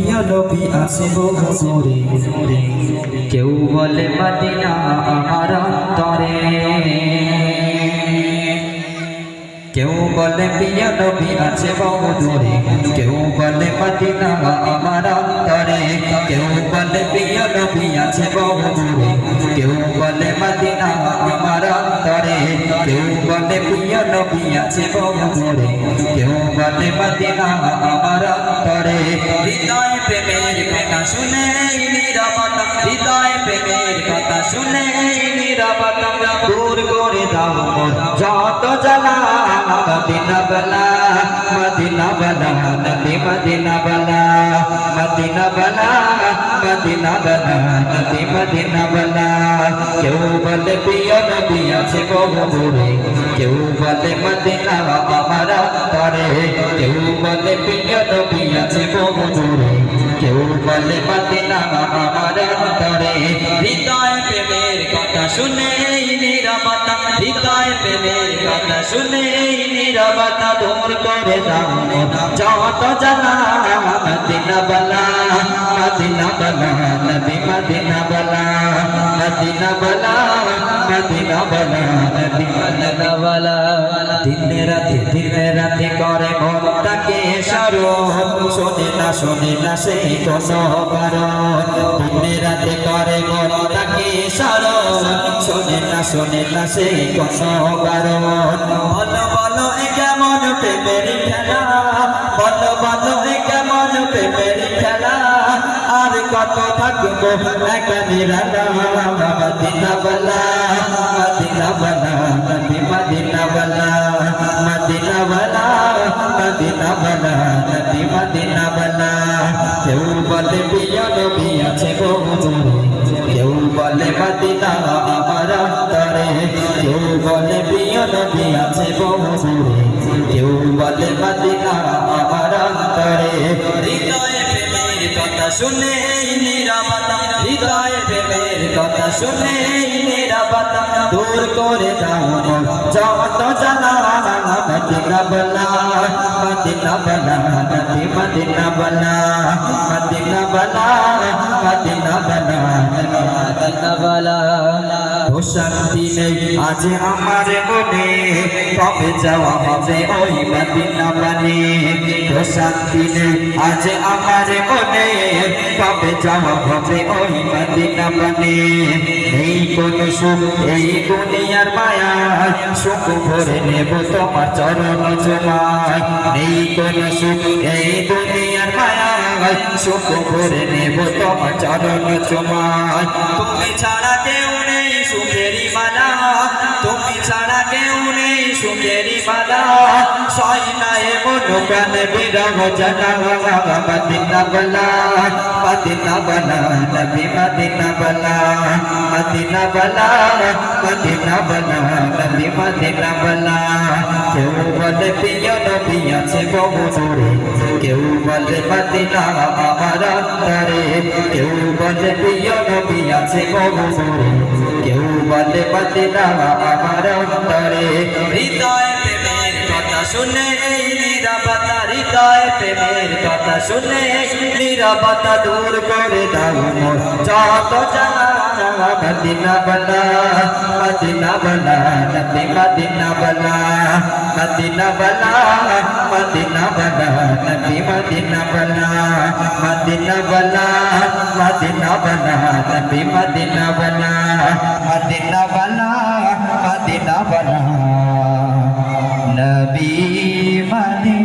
প্রিয় নবী আছে বহু দূরে, কেউ বলে মদিনা আমার অন্তরে, কেউ বলে প্রিয় নবী আছে বহু দূরে, কেউ বলে মদিনা আমার অন্তরে, কেউ বলে প্রিয় নবী আছে বহু দূরে, কেউ বলে মদিনা আমার অন্তরে, কেউ বলে প্রিয় নবী আছে বহু দূরে, কেউ বলে মদিনা আমার অন্তরে। হৃদয় প্রেমের কথা শুনে নীরবতা, হৃদয় প্রেমের কথা শুনে নীরবতা দূর করে দাও মোর যত জ্বালা। মদিনা বালা, মদিনা বালা, নবী মদিনা বালা, মদিনা বালা, মদিনা বালা, নবী মদিনা বালা। কেউ বলে প্রিয় নবী আছে বহু দূরে, কেউ বলে মদিনা আমার অন্তরে, কেউ বলে প্রিয় নবী আছে বহু দূরে, কেউ বলে মদিনা আমার অন্তরে। হৃদয় প্রেমের কথা শুনে নীরবতা, হৃদয় প্রেমের কথা শুনে নীরবতা দূর করে দাও যত জ্বালা। মদিনা বালা, মদিনা বালা, নবী মদিনা বালা, মদিনা বালা, মদিনা বালা, নবী মদিনা বালা। দিনে রাতে করে মনটাকে স্মরণ, শোনে না সেই কোনো কারণ। দিনে রাতে করে মনটাকে স্মরণ, শোনে না সেই কোনো কারণ। বলো বলো এ কেমন প্রেমের খেলা, বলো বলো এ কেমন প্রেমের খেলা, আর কত থাকবো একা নিরালা। মদিনা বালা, মদিনা বালা, নবী মদিনা বালা, মদিনা বালা, মদিনা বালা, নবী মদিনা বালা। কেউ বলে প্রিয় নবী আছে বহু দূরে, কেউ বলে মদিনা আমার অন্তরে, কেউ বলে প্রিয় নবী আছে বহু দূরে, কেউ বলে মদিনা আমার অন্তরে। হৃদয় প্রেমের কথা শুনে নীরবতা, হৃদয় প্রেমের কথা শুনে নীরবতা দূর করে দাও যত জ্বালা। মদিনা বালা, মদিনা বালা, নবী মদিনা বালা, মদিনা বালা, মদিনা বালা, মদিনা বালা। ও শান্তি নেই আজ আমার মনে, কবে যাওয়া হবে ওই মদিনা বানে। ও শান্তি নেই আজ আমার মনে, কবে যাওয়া হবে ওই মদিনা বানে। নেই কোনো সুখ এই দুনিয়ার মায়া, সুখ ভরে নেব তোমার চরণ চুমায়। নেই কোনো সুখ এই দুনিয়ার মায়া, সুখ ভরে নেব তোমার চরণ চুমায়। তুমি ছাড়া কেউ নেই সুখেরি বালা, তুমি ছাড়া কেউ নেই সুখেরি বালা, সয় নাই মন প্রাণ বিরহ জানা। মদিনা বালা, মদিনা বালা, নবী মদিনা বালা, মদিনা বালা, মদিনা বালা, নবী মদিনা বালা। কেউ বলে প্রিয় নবী আছে বহু দূরে, কেউ বলে মদিনা আমার অন্তরে, কেউ বলে প্রিয় নবী আছে বহু দূরে, কেউ বলে মদিনা আমার অন্তরে। হৃদয় প্রেমের কথা শুনে নীরবতা, হৃদয় প্রেমের কথা শুনে নীরবতা দূর করে দাও মোর যত জ্বালা। মদিনা বালা, মদিনা বালা, নবী মদিনা বালা, মদিনা বালা, মদিনা বালা, নবী মদিনা বালা, মদিনা বালা, মদিনা বালা, নবী মদিনা বালা, মদিনা বালা, মদিনা বালা, নবী মদিনা।